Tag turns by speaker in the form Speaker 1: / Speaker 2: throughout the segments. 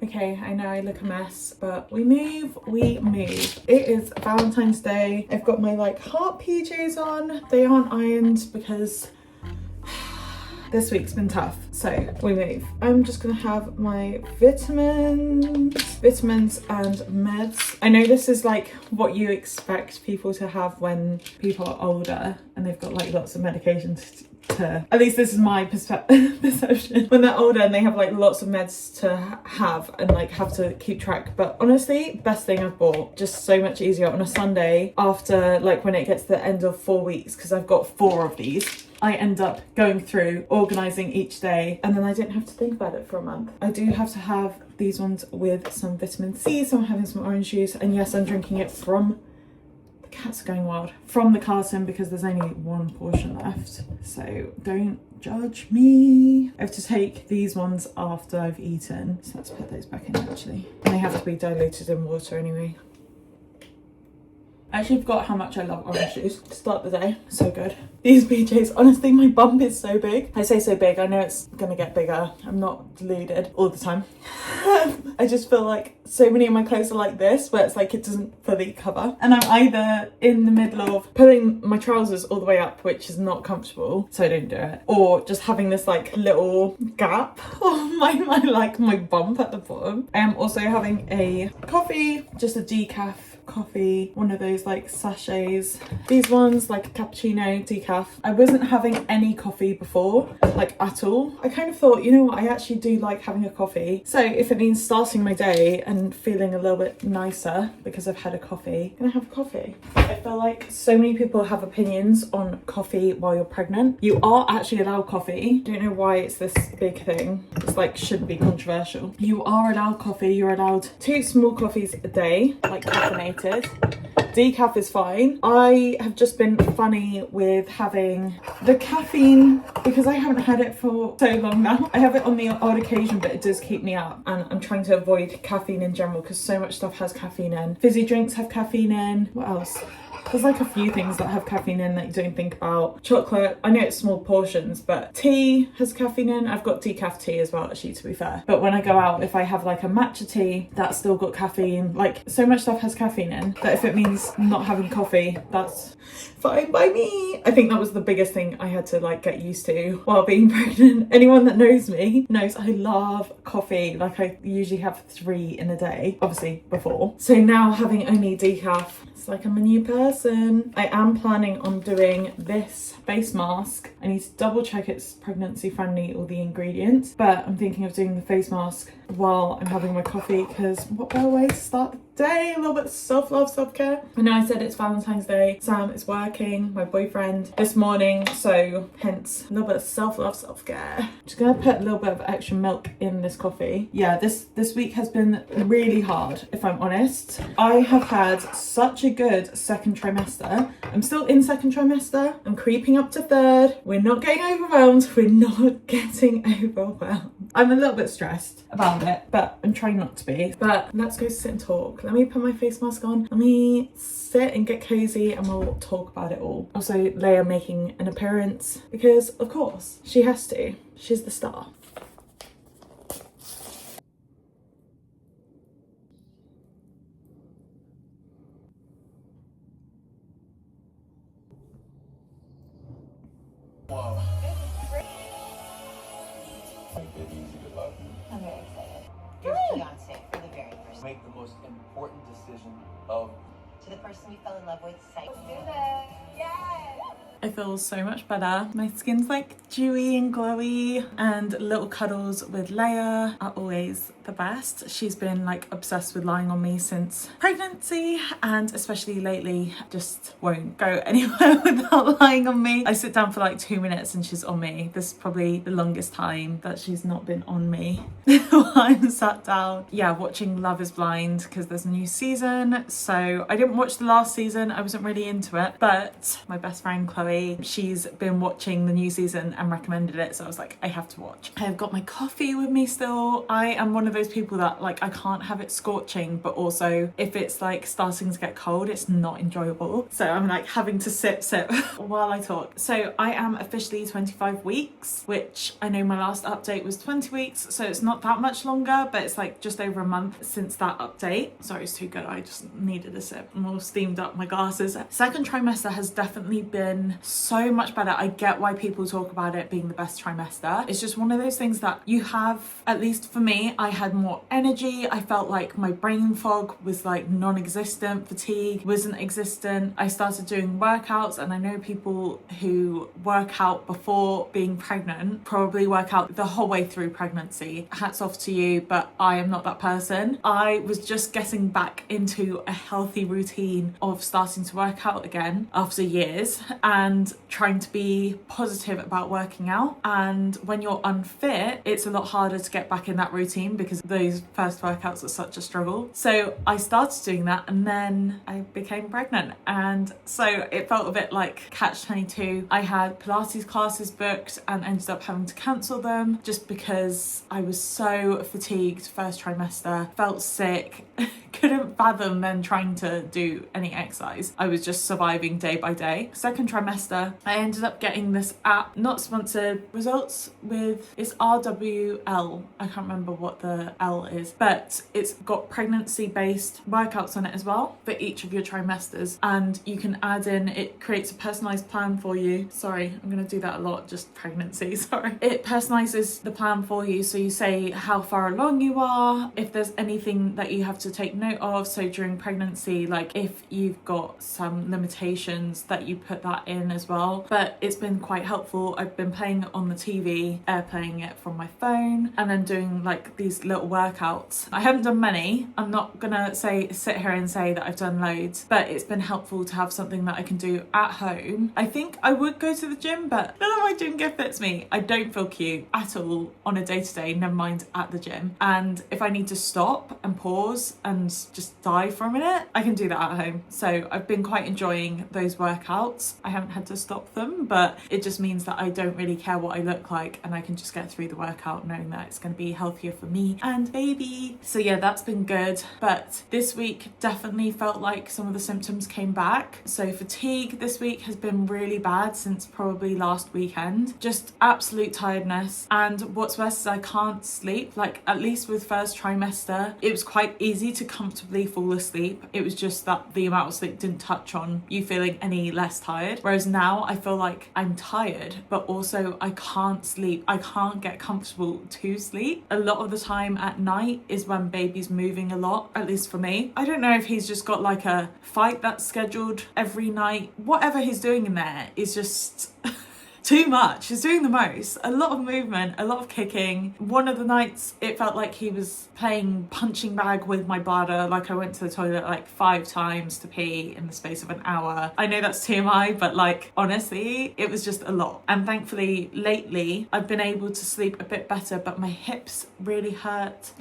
Speaker 1: Okay, I know I look a mess, but we move. It is Valentine's Day. I've got my like heart PJs on. They aren't ironed because this week's been tough, so we move. I'm just gonna have my vitamins and meds. I know this is like what you expect people to have when people are older and they've got like lots of medications to, at least this is my perception, when they're older and they have like lots of meds to have and like have to keep track. But honestly, best thing I've bought, just so much easier on a Sunday after like when it gets to the end of 4 weeks, because I've got 4 of these. I end up going through, organising each day, and then I don't have to think about it for a month. I do have to have these ones with some vitamin C, so I'm having some orange juice, and yes, I'm drinking it from, the cats are going wild, from the carton because there's only 1 portion left. So don't judge me. I have to take these ones after I've eaten, so let's put those back in actually. And they have to be diluted in water anyway. I actually forgot how much I love orange juice to start the day. So good. These BJs, honestly, my bump is so big. I say so big, I know it's gonna get bigger. I'm not deluded all the time. I just feel like so many of my clothes are like this, where it's like it doesn't fully cover. And I'm either in the middle of putting my trousers all the way up, which is not comfortable, so I don't do it, or just having this like little gap on my bump at the bottom. I am also having a coffee, just a decaf coffee, one of those like sachets. These ones like a cappuccino decaf. I wasn't having any coffee before, like at all. I kind of thought, you know what, I actually do like having a coffee. So if it means starting my day and feeling a little bit nicer because I've had a coffee, I'm gonna have coffee. I feel like so many people have opinions on coffee while you're pregnant. You are actually allowed coffee. Don't know why it's this big thing. It's like shouldn't be controversial. You are allowed coffee. You're allowed 2 small coffees a day, like caffeinated. Decaf is fine. I have just been funny with having the caffeine because I haven't had it for so long now. I have it on the odd occasion, but it does keep me up, and I'm trying to avoid caffeine in general because so much stuff has caffeine in. Fizzy drinks have caffeine in. What else? There's like a few things that have caffeine in that you don't think about. Chocolate, I know it's small portions, but tea has caffeine in. I've got decaf tea as well, actually, to be fair. But when I go out, if I have like a matcha tea, that's still got caffeine. Like so much stuff has caffeine in that if it means not having coffee, that's fine by me. I think that was the biggest thing I had to like get used to while being pregnant. Anyone that knows me knows I love coffee. Like I usually have 3 in a day, obviously before. So now having only decaf, it's like I'm a new person. I am planning on doing this face mask. I need to double check it's pregnancy friendly, all the ingredients, but I'm thinking of doing the face mask while I'm having my coffee because what better way to start the day? A little bit of self-love, self-care. I know I said it's Valentine's Day. Sam is working, my boyfriend, this morning, so hence a little bit of self-love, self-care. Just gonna put a little bit of extra milk in this coffee. Yeah, this week has been really hard, if I'm honest. I have had such a good second trimester. I'm still in second trimester. I'm creeping up to third. We're not getting overwhelmed. I'm a little bit stressed about it, but I'm trying not to be. But let's go sit and talk. Let me put my face mask on. Let me sit and get cozy and we'll talk about it all. Also, Leia making an appearance because, of course, she has to. She's the star.
Speaker 2: Wow. Make it easy to love you.
Speaker 3: I'm very excited. Your fiance for the very first time.
Speaker 2: Make the most important decision of
Speaker 3: To the person you fell in love with, say.
Speaker 4: Let's do this. Yes.
Speaker 1: I feel so much better. My skin's like dewy and glowy, and little cuddles with Leia are always the best. She's been like obsessed with lying on me since pregnancy, and especially lately just won't go anywhere without lying on me. I sit down for like 2 minutes and she's on me. This is probably the longest time that she's not been on me while I'm sat down. Yeah, watching Love is Blind because there's a new season. So I didn't watch the last season. I wasn't really into it, but my best friend Chloe Chloe. She's been watching the new season and recommended it, so I was like, I have to watch. I've got my coffee with me still. I am one of those people that like, I can't have it scorching, but also if it's like starting to get cold, it's not enjoyable. So I'm like having to sip while I talk. So I am officially 25 weeks, which I know my last update was 20 weeks, so it's not that much longer, but it's like just over a month since that update. Sorry, it's too good. I just needed a sip. I'm all steamed up, my glasses. Second trimester has definitely been so much better. I get why people talk about it being the best trimester. It's just one of those things that you have, at least for me, I had more energy. I felt like my brain fog was like non-existent. Fatigue wasn't existent. I started doing workouts, and I know people who work out before being pregnant probably work out the whole way through pregnancy. Hats off to you, but I am not that person. I was just getting back into a healthy routine of starting to work out again after years and trying to be positive about working out. And when you're unfit, it's a lot harder to get back in that routine because those first workouts are such a struggle. So I started doing that, and then I became pregnant, and so it felt a bit like catch-22. I had Pilates classes booked and ended up having to cancel them just because I was so fatigued first trimester, felt sick, couldn't fathom then trying to do any exercise. I was just surviving day by day. Second trimester, I ended up getting this app, not sponsored, results with, it's RWL. I can't remember what the L is, but it's got pregnancy based workouts on it as well for each of your trimesters, and you can add in, it creates a personalized plan for you. Sorry, I'm gonna do that a lot, just pregnancy, sorry. It personalizes the plan for you, so you say how far along you are, if there's anything that you have to take note of. So during pregnancy, like if you've got some limitations, that you put that in as well. But it's been quite helpful. I've been playing it on the TV, playing it from my phone, and then doing like these little workouts. I haven't done many. I'm not gonna sit here and say that I've done loads, but it's been helpful to have something that I can do at home. I think I would go to the gym, but none of my gym gear fits me. I don't feel cute at all on a day-to-day, never mind at the gym. And if I need to stop and pause and just die for a minute, I can do that at home. So I've been quite enjoying those workouts. I haven't had to stop them, but it just means that I don't really care what I look like, and I can just get through the workout knowing that it's going to be healthier for me and baby. So yeah, that's been good. But this week definitely felt like some of the symptoms came back. So fatigue this week has been really bad since probably last weekend. Just absolute tiredness, and what's worse is I can't sleep. Like, at least with first trimester, it was quite easy to comfortably fall asleep. It was just that the amount of sleep didn't touch on you feeling any less tired. Whereas now I feel like I'm tired, but also I can't sleep. I can't get comfortable to sleep. A lot of the time at night is when baby's moving a lot, at least for me. I don't know if he's just got like a fight that's scheduled every night. Whatever he's doing in there is just too much. He's doing the most. A lot of movement, a lot of kicking. One of the nights it felt like he was playing punching bag with my bladder. Like, I went to the toilet like 5 times to pee in the space of an hour. I know that's TMI, but like, honestly, it was just a lot. And thankfully lately I've been able to sleep a bit better, but my hips really hurt.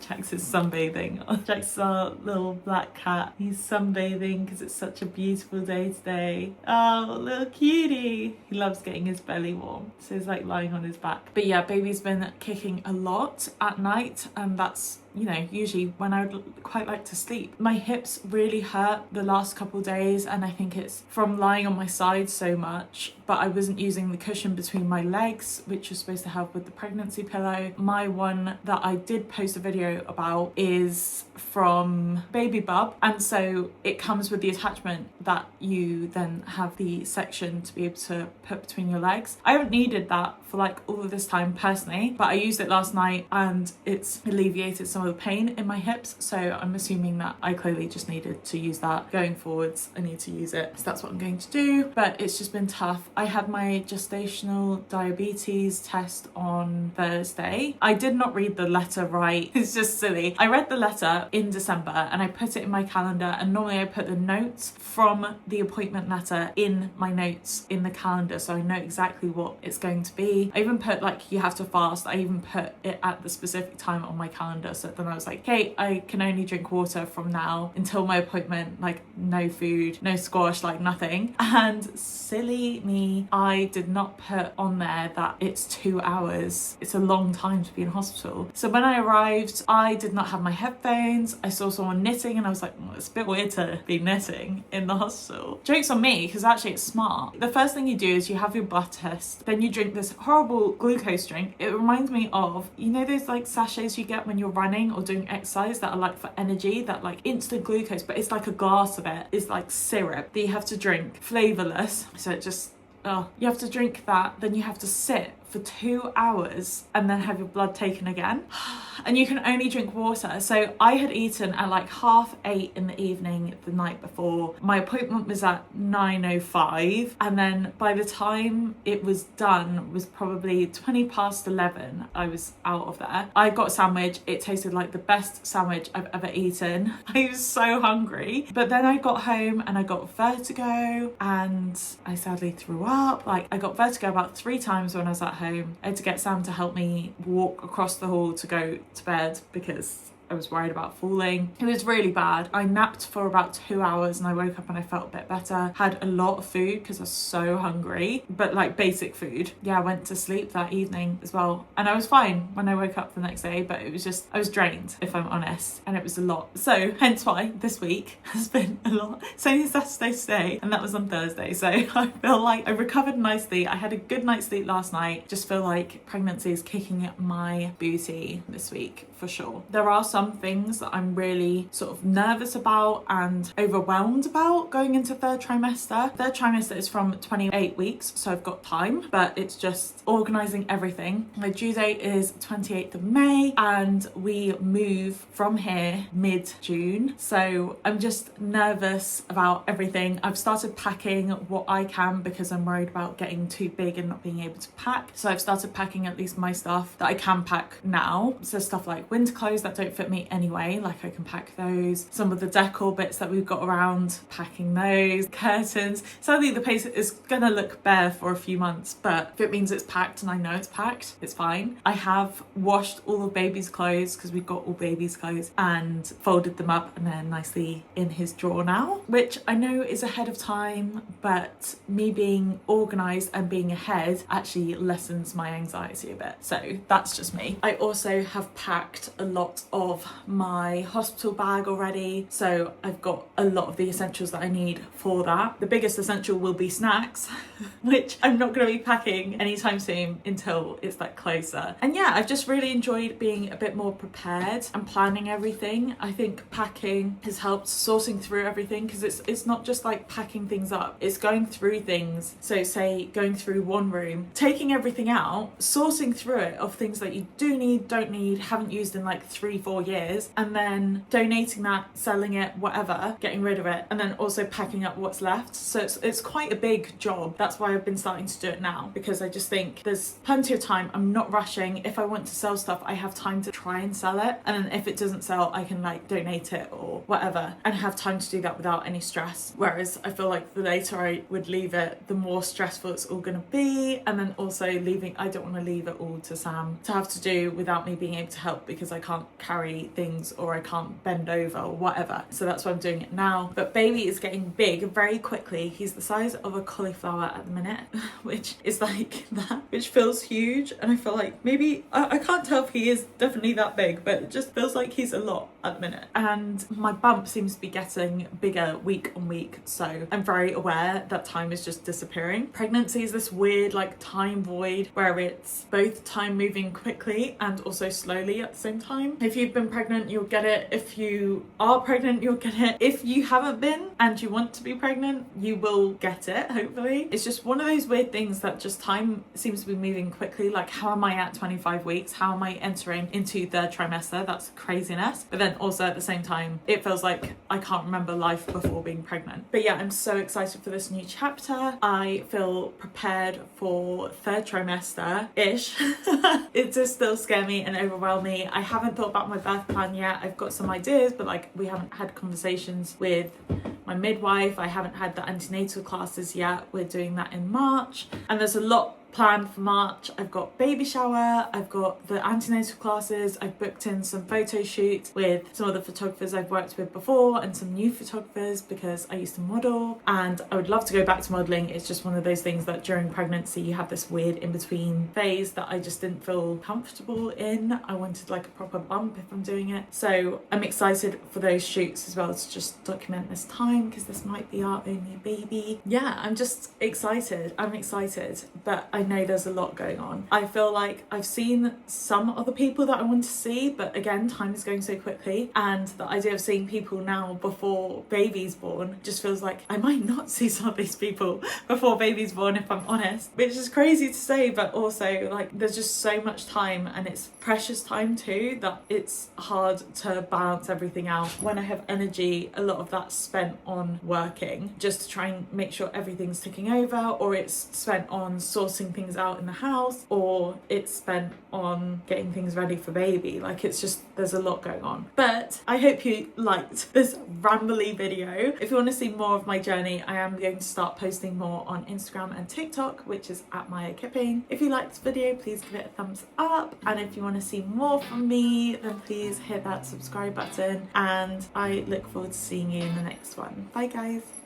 Speaker 1: Jax is sunbathing. Jax is our little black cat. He's sunbathing because it's such a beautiful day today. Oh, little cutie. He loves getting his belly warm, so he's like lying on his back. But yeah, baby's been kicking a lot at night, and that's, you know, usually when I would quite like to sleep. My hips really hurt the last couple days, and I think it's from lying on my side so much, but I wasn't using the cushion between my legs, which was supposed to help with the pregnancy pillow. My one that I did post a video about is from Baby Bub, and so it comes with the attachment that you then have the section to be able to put between your legs. I haven't needed that for like all of this time personally, but I used it last night and it's alleviated some of the pain in my hips, so I'm assuming that I clearly just needed to use that. Going forwards, I need to use it, so that's what I'm going to do. But it's just been tough. I had my gestational diabetes test on Thursday. I did not read the letter right. It's just silly. I read the letter in December and I put it in my calendar, and normally I put the notes from the appointment letter in my notes in the calendar, so I know exactly what it's going to be. I even put like, you have to fast. I even put it at the specific time on my calendar, so water. Then I was like, okay, I can only drink water from now until my appointment, like no food, no squash, like nothing. And silly me, I did not put on there that it's 2 hours. It's a long time to be in hospital. So when I arrived, I did not have my headphones. I saw someone knitting and I was like, it's a bit weird to be knitting in the hospital. Joke's on me, because actually it's smart. The first thing you do is you have your blood test, then you drink this horrible glucose drink. It reminds me of, you know those like sachets you get when you're running or doing exercise that are like for energy, that like instant glucose, but it's like a glass of it is like syrup that you have to drink, flavourless. So it just, you have to drink that, then you have to sit for 2 hours and then have your blood taken again. And you can only drink water. So I had eaten at like 8:30 in the evening the night before. My appointment was at 9:05, and then by the time it was done was probably 11:20. I was out of there. I got a sandwich. It tasted like the best sandwich I've ever eaten. I was so hungry. But then I got home and I got vertigo and I sadly threw up. Like I got vertigo about 3 times when I was at home. I had to get Sam to help me walk across the hall to go to bed because I was worried about falling. It was really bad. I napped for about 2 hours and I woke up and I felt a bit better. Had a lot of food because I was so hungry, but like basic food. Yeah, I went to sleep that evening as well. And I was fine when I woke up the next day, but it was just, I was drained, if I'm honest, and it was a lot. So hence why this week has been a lot. It's only Saturday today and that was on Thursday. So I feel like I recovered nicely. I had a good night's sleep last night. Just feel like pregnancy is kicking my booty this week for sure. There are some things that I'm really sort of nervous about and overwhelmed about going into third trimester. Third trimester is from 28 weeks, so I've got time, but it's just organising everything. My due date is 28th of May and we move from here mid-June. So I'm just nervous about everything. I've started packing what I can because I'm worried about getting too big and not being able to pack. So I've started packing at least my stuff that I can pack now. So stuff like winter clothes that don't fit me anyway, like I can pack those. Some of the decor bits that we've got around, packing those. Curtains. Sadly the place is gonna look bare for a few months, but if it means it's packed and I know it's packed, it's fine. I have washed all of baby's clothes because we've got all baby's clothes and folded them up and they're nicely in his drawer now, which I know is ahead of time, but me being organised and being ahead actually lessens my anxiety a bit. So that's just me. I also have packed a lot of my hospital bag already, so I've got a lot of the essentials that I need for that. The biggest essential will be snacks, which I'm not going to be packing anytime soon until it's like closer. And yeah, I've just really enjoyed being a bit more prepared and planning everything. I think packing has helped sourcing through everything because it's not just like packing things up, it's going through things. So say going through one room, taking everything out, sourcing through it of things that you do need, don't need, haven't used in like 3-4 years, and then donating that, selling it, whatever, getting rid of it, and then also packing up what's left. So it's quite a big job. That's why I've been starting to do it now, because I just think there's plenty of time. I'm not rushing. If I want to sell stuff, I have time to try and sell it, and then if it doesn't sell, I can like donate it or whatever and have time to do that without any stress. Whereas I feel like the later I would leave it, the more stressful it's all gonna be. And then also I don't want to leave it all to Sam to have to do without me being able to help, because I can't carry things or I can't bend over or whatever. So that's why I'm doing it now. But baby is getting big very quickly. He's the size of a cauliflower at the minute, which is like that, which feels huge. And I feel like maybe, I can't tell if he is definitely that big, but it just feels like he's a lot at the minute. And my bump seems to be getting bigger week on week. So I'm very aware that time is just disappearing. Pregnancy is this weird like time void where it's both time moving quickly and also slowly at the same time. If you've been pregnant, you'll get it. If you are pregnant, you'll get it. If you haven't been and you want to be pregnant, you will get it, hopefully. It's just one of those weird things that just time seems to be moving quickly. Like, how am I at 25 weeks? How am I entering into third trimester? That's craziness. But then also at the same time, it feels like I can't remember life before being pregnant. But yeah, I'm so excited for this new chapter. I feel prepared for third trimester-ish. It does still scare me and overwhelm me. I haven't thought about my birth plan yet. I've got some ideas, but like we haven't had conversations with my midwife. I haven't had the antenatal classes yet. We're doing that in March. And there's a lot planned for March. I've got baby shower, I've got the antenatal classes, I've booked in some photo shoots with some of the photographers I've worked with before and some new photographers because I used to model, and I would love to go back to modelling. It's just one of those things that during pregnancy you have this weird in-between phase that I just didn't feel comfortable in. I wanted like a proper bump if I'm doing it. So I'm excited for those shoots as well to just document this time because this might be our only baby. Yeah, I'm just excited. I'm excited, but I know there's a lot going on. I feel like I've seen some other people that I want to see, but again, time is going so quickly, and the idea of seeing people now before baby's born just feels like I might not see some of these people before baby's born, if I'm honest, which is crazy to say, but also like there's just so much time, and it's precious time too, that it's hard to balance everything out. When I have energy, a lot of that's spent on working just to try and make sure everything's ticking over, or it's spent on sourcing things out in the house, or it's spent on getting things ready for baby. Like it's just, there's a lot going on. But I hope you liked this rambly video. If you want to see more of my journey, I am going to start posting more on Instagram and TikTok, which is at Maya Kipping. If you liked this video, please give it a thumbs up, and if you want to see more from me, then please hit that subscribe button, and I look forward to seeing you in the next one. Bye guys.